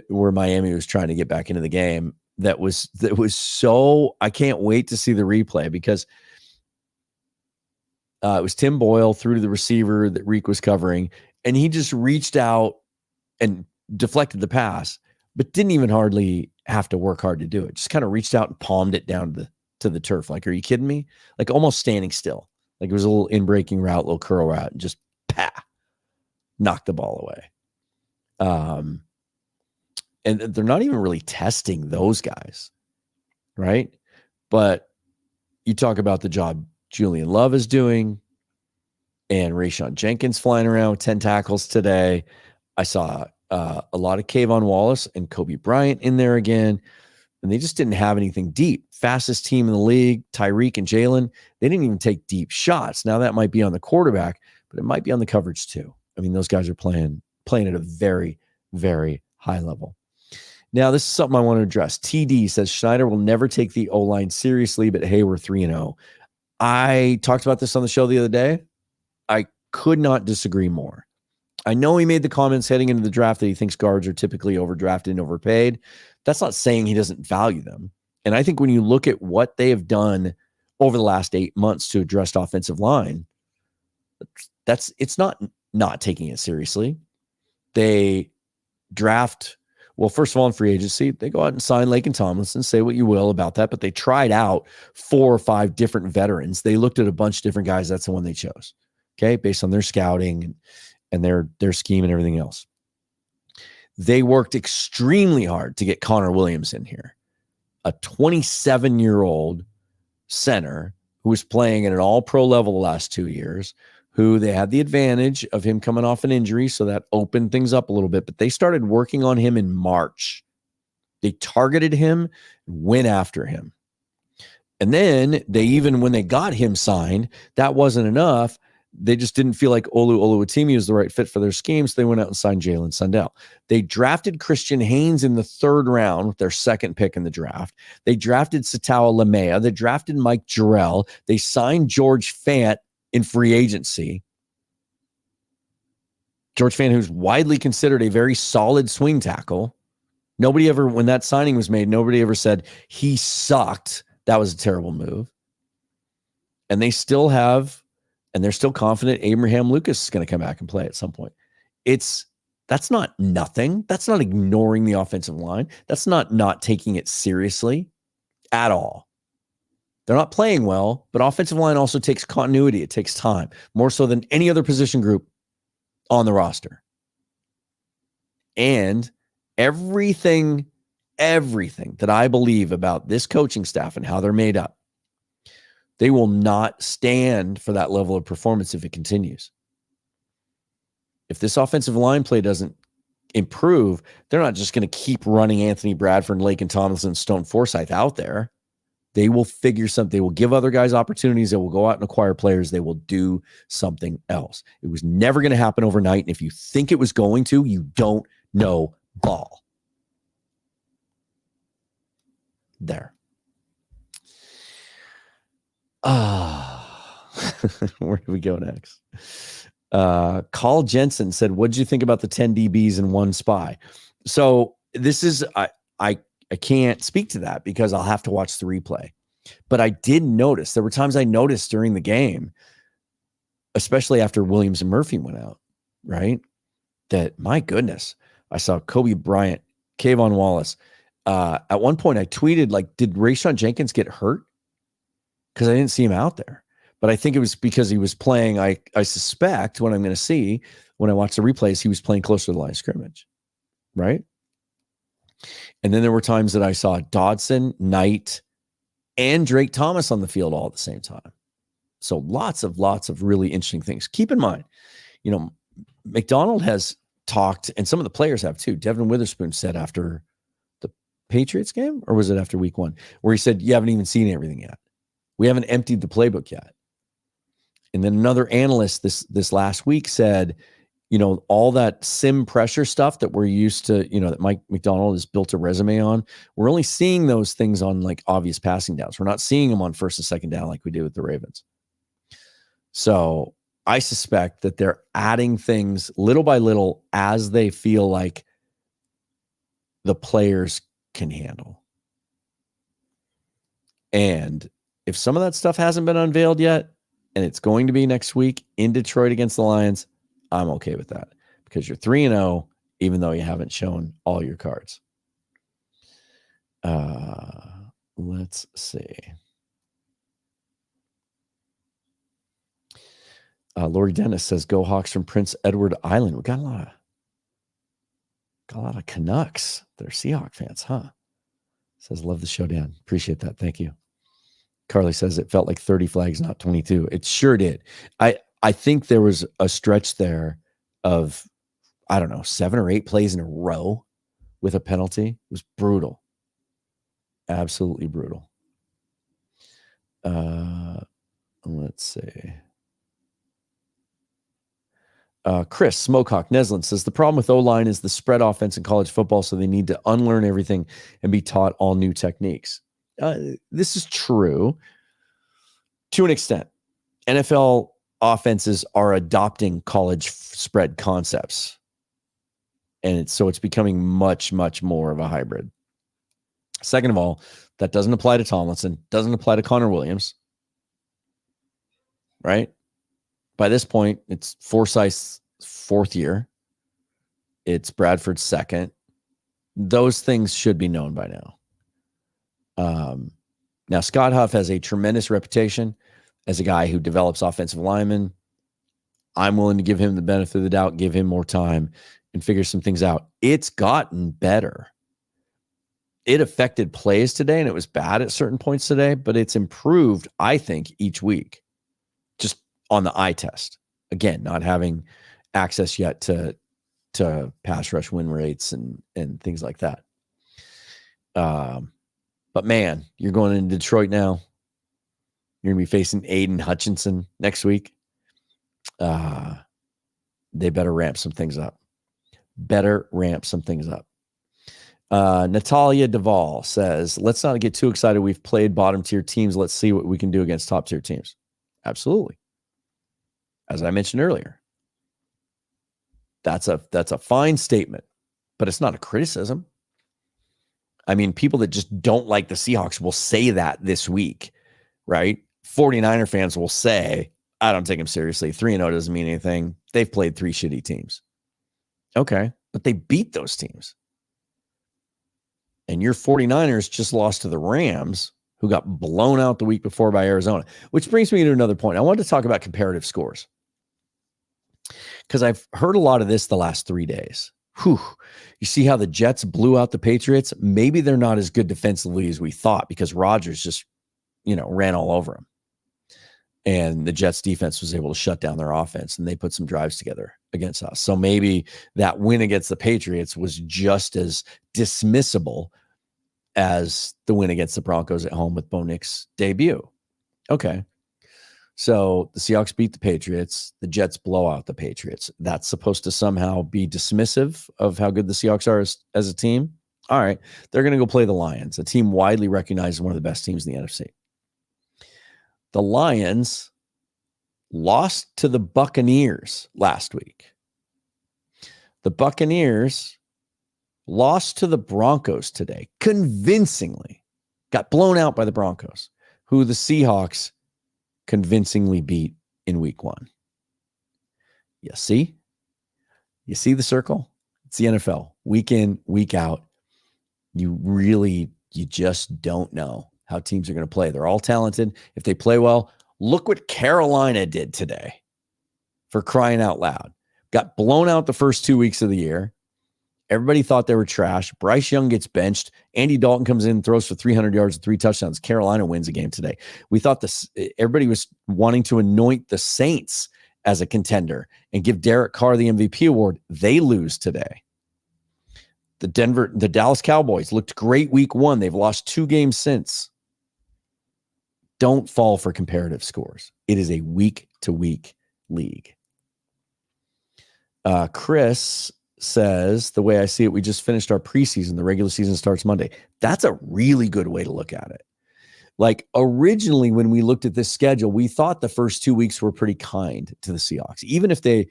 Speaker 1: where Miami was trying to get back into the game. That was so, I can't wait to see the replay because it was Tim Boyle through to the receiver that Reek was covering, and he just reached out and deflected the pass, but didn't even hardly have to work hard to do it. Just kind of reached out and palmed it down to the turf. Like, are you kidding me? Like almost standing still. Like it was a little in-breaking route, little curl route, and just knocked the ball away. And they're not even really testing those guys, right? But you talk about the job Julian Love is doing and Rayshon Jenkins flying around with 10 tackles today. I saw a lot of Kayvon Wallace and Kobe Bryant in there again, and they just didn't have anything deep. Fastest team in the league, Tyreek and Jalen, they didn't even take deep shots. Now that might be on the quarterback, but it might be on the coverage too. I mean, those guys are playing at a very, very high level. Now, this is something I want to address. TD says Schneider will never take the O-line seriously, but hey, we're 3-0. I talked about this on the show the other day. I could not disagree more. I know he made the comments heading into the draft that he thinks guards are typically overdrafted and overpaid. That's not saying he doesn't value them. And I think when you look at what they have done over the last 8 months to address offensive line, it's not taking it seriously. They draft, well, first of all, in free agency, they go out and sign Laken Tomlinson, say what you will about that, but they tried out 4 or 5 different veterans. They looked at a bunch of different guys. That's the one they chose, okay, based on their scouting and their scheme and everything else. They worked extremely hard to get Connor Williams in here, a 27-year-old center who was playing at an all-pro level the last 2 years, who they had the advantage of him coming off an injury, so that opened things up a little bit. But they started working on him in March. They targeted him, went after him. And then when they got him signed, that wasn't enough. They just didn't feel like Olu Oluwatimi was the right fit for their scheme, so they went out and signed Jalen Sundell. They drafted Christian Haynes in the 3rd round with their 2nd pick in the draft. They drafted Satawa Lamea. They drafted Mike Jarrell. They signed George Fant in free agency. George Fant, who's widely considered a very solid swing tackle. When that signing was made, nobody ever said he sucked. That was a terrible move. And they're still confident Abraham Lucas is going to come back and play at some point. That's not nothing. That's not ignoring the offensive line. That's not taking it seriously at all. They're not playing well, but offensive line also takes continuity. It takes time, more so than any other position group on the roster. And everything that I believe about this coaching staff and how they're made up, they will not stand for that level of performance if it continues. If this offensive line play doesn't improve, they're not just going to keep running Anthony Bradford, Laken Tomlinson, Stone Forsythe out there. They will figure something. They will give other guys opportunities. They will go out and acquire players. They will do something else. It was never going to happen overnight. And if you think it was going to, you don't know ball. There. Where do we go next? Carl Jensen said, what did you think about the 10 DBs and 1 spy? So this is, I can't speak to that because I'll have to watch the replay. But I did notice, there were times I noticed during the game, especially after Williams and Murphy went out, right? That, my goodness, I saw Kobe Bryant, Kayvon Wallace. At one point I tweeted, like, did Rayshawn Jenkins get hurt? Because I didn't see him out there. But I think it was because he was playing, I suspect what I'm going to see when I watch the replays, he was playing closer to the line of scrimmage, right? And then there were times that I saw Dodson, Knight, and Drake Thomas on the field all at the same time. So lots of really interesting things. Keep in mind, McDonald has talked, and some of the players have too. Devin Witherspoon said after the Patriots game, or was it after week 1, where he said, you haven't even seen everything yet. We haven't emptied the playbook yet. And then another analyst this last week said, all that sim pressure stuff that we're used to, that Mike McDonald has built a resume on, we're only seeing those things on like obvious passing downs. We're not seeing them on 1st and 2nd down like we did with the Ravens. So I suspect that they're adding things little by little as they feel like the players can handle. And if some of that stuff hasn't been unveiled yet, and it's going to be next week in Detroit against the Lions, I'm okay with that because you're 3-0, even though you haven't shown all your cards. Let's see. Lori Dennis says, go Hawks from Prince Edward Island. We got a lot of Canucks that are Seahawks fans, huh? Says, love the show, Dan. Appreciate that. Thank you. Carly says it felt like 30 flags, not 22. It sure did. I think there was a stretch there of, 7 or 8 plays in a row with a penalty. It was brutal. Absolutely brutal. Let's see. Chris Smokehawk Neslin says the problem with O-line is the spread offense in college football, so they need to unlearn everything and be taught all new techniques. This is true to an extent. NFL offenses are adopting college spread concepts. And it's becoming much, much more of a hybrid. Second of all, that doesn't apply to Tomlinson, doesn't apply to Connor Williams, right? By this point, it's Forsyth's fourth year. It's Bradford's second. Those things should be known by now. Now, Scott Huff has a tremendous reputation as a guy who develops offensive linemen. I'm willing to give him the benefit of the doubt, give him more time, and figure some things out. It's gotten better. It affected plays today, and it was bad at certain points today, but it's improved, I think, each week, just on the eye test. Again, not having access yet to pass rush win rates and things like that. But man, you're going into Detroit now. You're going to be facing Aiden Hutchinson next week. They better ramp some things up. Natalia Duvall says, let's not get too excited. We've played bottom tier teams. Let's see what we can do against top tier teams. Absolutely. As I mentioned earlier, that's a fine statement, but it's not a criticism. I mean, people that just don't like the Seahawks will say that this week, right? 49er fans will say, I don't take them seriously. 3-0 doesn't mean anything. They've played 3 shitty teams. Okay, but they beat those teams. And your 49ers just lost to the Rams, who got blown out the week before by Arizona, which brings me to another point. I wanted to talk about comparative scores because I've heard a lot of this the last 3 days. Whew. You see how the Jets blew out the Patriots? Maybe they're not as good defensively as we thought because Rodgers just, ran all over them. And the Jets defense was able to shut down their offense, and they put some drives together against us. So maybe that win against the Patriots was just as dismissible as the win against the Broncos at home with Bo Nix's debut. Okay. So the Seahawks beat the Patriots. The Jets blow out the Patriots. That's supposed to somehow be dismissive of how good the Seahawks are as a team. All right. They're going to go play the Lions, a team widely recognized as one of the best teams in the NFC. The Lions lost to the Buccaneers last week. The Buccaneers lost to the Broncos today, convincingly. Got blown out by the Broncos, who the Seahawks convincingly beat in week 1. You see? You see the circle? It's the NFL. Week in, week out. You just don't know how teams are going to play. They're all talented. If they play well, look what Carolina did today, for crying out loud. Got blown out the first 2 weeks of the year. Everybody thought they were trash. Bryce Young gets benched. Andy Dalton comes in, throws for 300 yards and 3 touchdowns. Carolina wins a game today. We thought everybody was wanting to anoint the Saints as a contender and give Derek Carr the MVP award. They lose today. The Dallas Cowboys looked great week 1. They've lost 2 games since. Don't fall for comparative scores. It is a week-to-week league. Chris says, the way I see it, we just finished our preseason. The regular season starts Monday. That's a really good way to look at it. Like, originally, when we looked at this schedule, we thought the first 2 weeks were pretty kind to the Seahawks. Even if the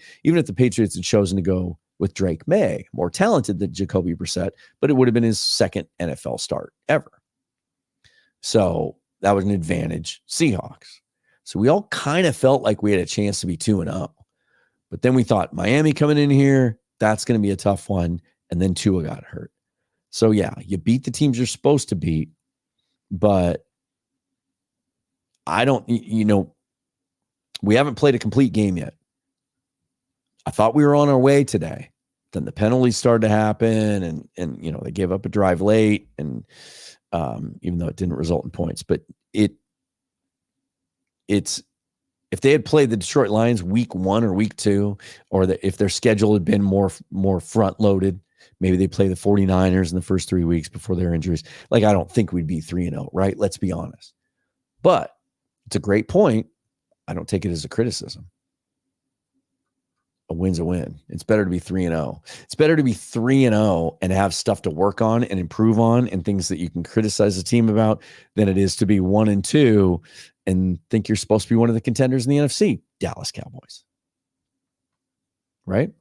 Speaker 1: Patriots had chosen to go with Drake May, more talented than Jacoby Brissett, but it would have been his second NFL start ever. So that was an advantage, Seahawks. So we all kind of felt like we had a chance to be 2-0. But then we thought, Miami coming in here, that's going to be a tough one. And then Tua got hurt. So yeah, you beat the teams you're supposed to beat, but we haven't played a complete game yet. I thought we were on our way today. Then the penalties started to happen, and they gave up a drive late, and even though it didn't result in points, but it's if they had played the Detroit Lions week 1 or week 2, or if their schedule had been more front loaded, maybe they play the 49ers in the first 3 weeks before their injuries. Like, I don't think we'd be 3-0, right? Let's be honest. But it's a great point. I don't take it as a criticism. A win's a win. It's better to be 3-0. It's better to be 3-0 and have stuff to work on and improve on and things that you can criticize the team about than it is to be 1-2 and think you're supposed to be one of the contenders in the NFC, Dallas Cowboys. Right?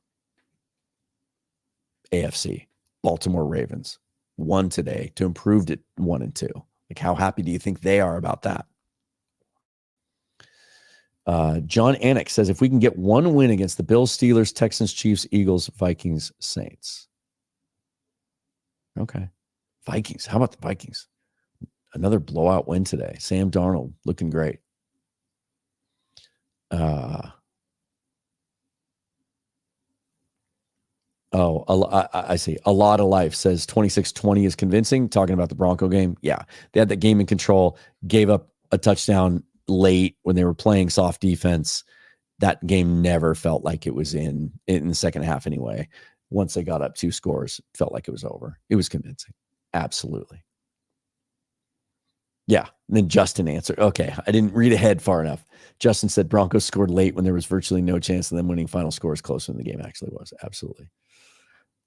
Speaker 1: AFC, Baltimore Ravens won today to improve it 1-2. Like, how happy do you think they are about that? John Anik says, if we can get one win against the Bills, Steelers, Texans, Chiefs, Eagles, Vikings, Saints. Okay. Vikings. How about the Vikings? Another blowout win today. Sam Darnold looking great. I see. A lot of life says 26-20 is convincing. Talking about the Bronco game. Yeah. They had that game in control, gave up a touchdown late when they were playing soft defense. That game never felt like it was in the second half anyway. Once they got up 2 scores, it felt like it was over. It was convincing. Absolutely. Yeah. And then Justin answered. Okay. I didn't read ahead far enough. Justin said Broncos scored late when there was virtually no chance of them winning. Final score is closer than the game actually was. Absolutely.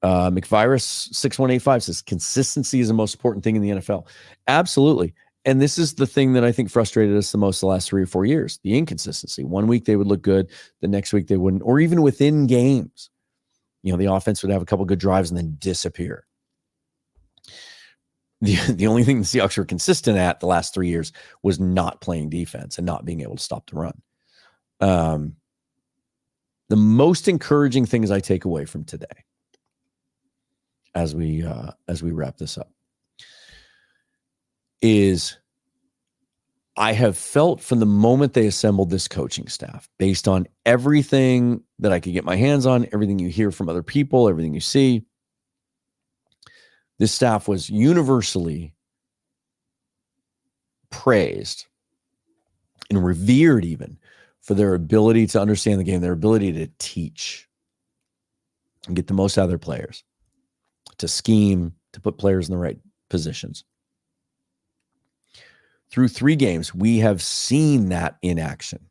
Speaker 1: McVirus 6185 says consistency is the most important thing in the NFL. Absolutely. And this is the thing that I think frustrated us the most the last 3 or 4 years, the inconsistency. One week they would look good, the next week they wouldn't, or even within games. You know, the offense would have a couple good drives and then disappear. The only thing the Seahawks were consistent at the last 3 years was not playing defense and not being able to stop the run. The most encouraging things I take away from today, as we wrap this up, is I have felt from the moment they assembled this coaching staff, based on everything that I could get my hands on, everything you hear from other people, everything you see, this staff was universally praised and revered even for their ability to understand the game, their ability to teach and get the most out of their players, to scheme, to put players in the right positions. Through 3 games, we have seen that in action.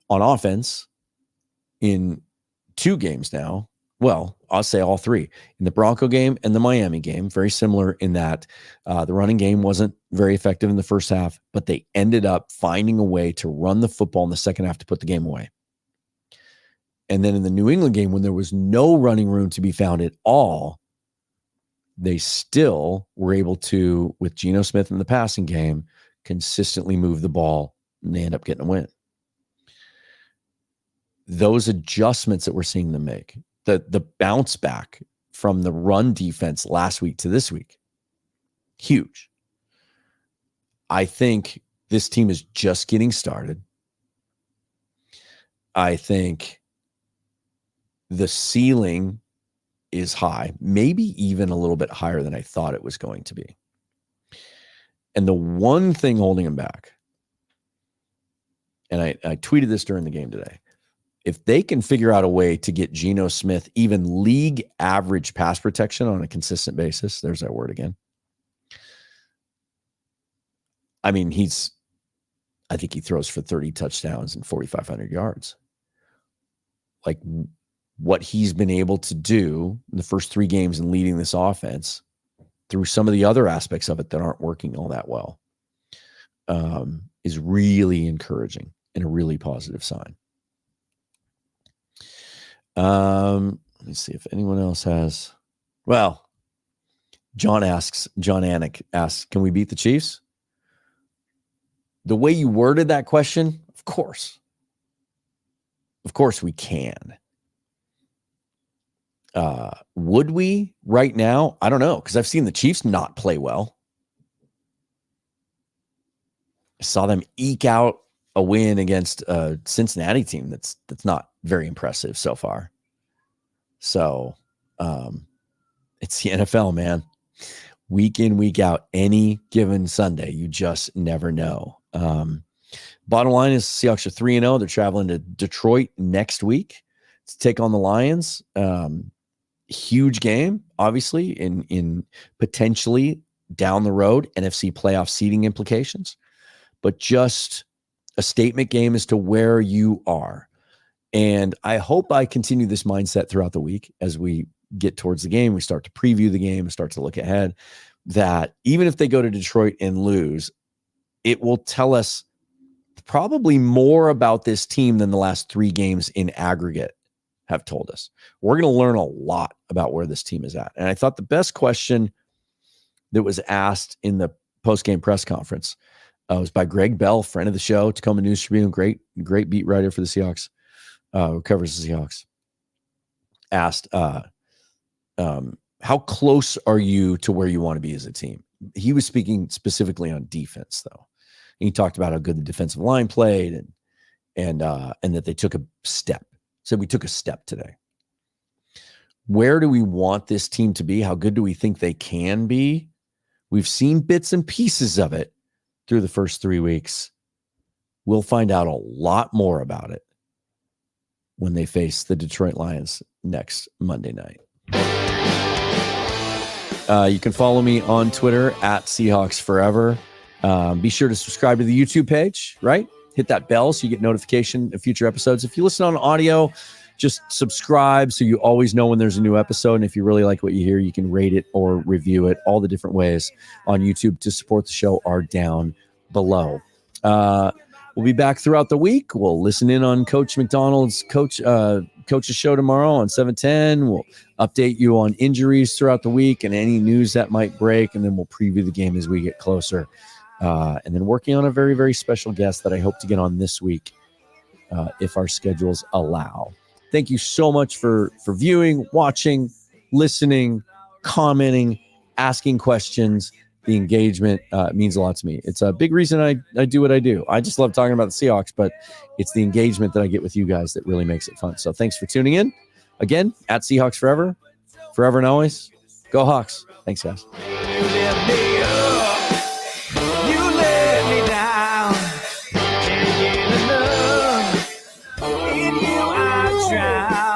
Speaker 1: On offense, in 2 games now, well, I'll say all 3. In the Bronco game and the Miami game, very similar in that the running game wasn't very effective in the first half, but they ended up finding a way to run the football in the second half to put the game away. And then in the New England game, when there was no running room to be found at all, they still were able to, with Geno Smith in the passing game, consistently move the ball, and they end up getting a win. Those adjustments that we're seeing them make, the bounce back from the run defense last week to this week, huge. I think this team is just getting started. I think the ceiling is high, maybe even a little bit higher than I thought it was going to be. And the one thing holding them back, and I tweeted this during the game today, if they can figure out a way to get Geno Smith even league average pass protection on a consistent basis, there's that word again. I mean, I think he throws for 30 touchdowns and 4,500 yards. Like what he's been able to do in the first 3 games and leading this offense through some of the other aspects of it that aren't working all that well, is really encouraging and a really positive sign. Let me see if anyone else has. Well, John Anik asks, can we beat the Chiefs? The way you worded that question, of course. Of course we can. Would we right now? I don't know, because I've seen the Chiefs not play well. I saw them eke out a win against a Cincinnati team that's not very impressive so far. So it's the NFL, man. Week in, week out, any given Sunday, you just never know. Bottom line is Seahawks are 3-0. They're traveling to Detroit next week to take on the Lions. Huge game, obviously, in potentially down the road NFC playoff seeding implications, but just a statement game as to where you are. And I hope I continue this mindset throughout the week as we get towards the game. We start to preview the game and start to look ahead, that even if they go to Detroit and lose, it will tell us probably more about this team than the last 3 games in aggregate have told us. We're going to learn a lot about where this team is at. And I thought the best question that was asked in the post-game press conference was by Greg Bell, friend of the show, Tacoma News Tribune, great beat writer for the Seahawks, who covers the Seahawks, asked, how close are you to where you want to be as a team? He was speaking specifically on defense, though. And he talked about how good the defensive line played and that they took a step. Said we took a step today. Where do we want this team to be? How good do we think they can be? We've seen bits and pieces of it through the first 3 weeks. We'll find out a lot more about it when they face the Detroit Lions next Monday night. You can follow me on Twitter at Seahawks Forever. Be sure to subscribe to the YouTube page, right? Hit that bell so you get notification of future episodes. If you listen on audio, just subscribe so you always know when there's a new episode. And if you really like what you hear, you can rate it or review it. All the different ways on YouTube to support the show are down below. We'll be back throughout the week. We'll listen in on Coach McDonald's coach's show tomorrow on 710. We'll update you on injuries throughout the week and any news that might break. And then we'll preview the game as we get closer. And then working on a very, very special guest that I hope to get on this week if our schedules allow. Thank you so much for viewing, watching, listening, commenting, asking questions. The engagement means a lot to me. It's a big reason I do what I do. I just love talking about the Seahawks, but it's the engagement that I get with you guys that really makes it fun. So thanks for tuning in. Again, at Seahawks Forever, forever and always. Go Hawks. Thanks, guys.
Speaker 5: Try.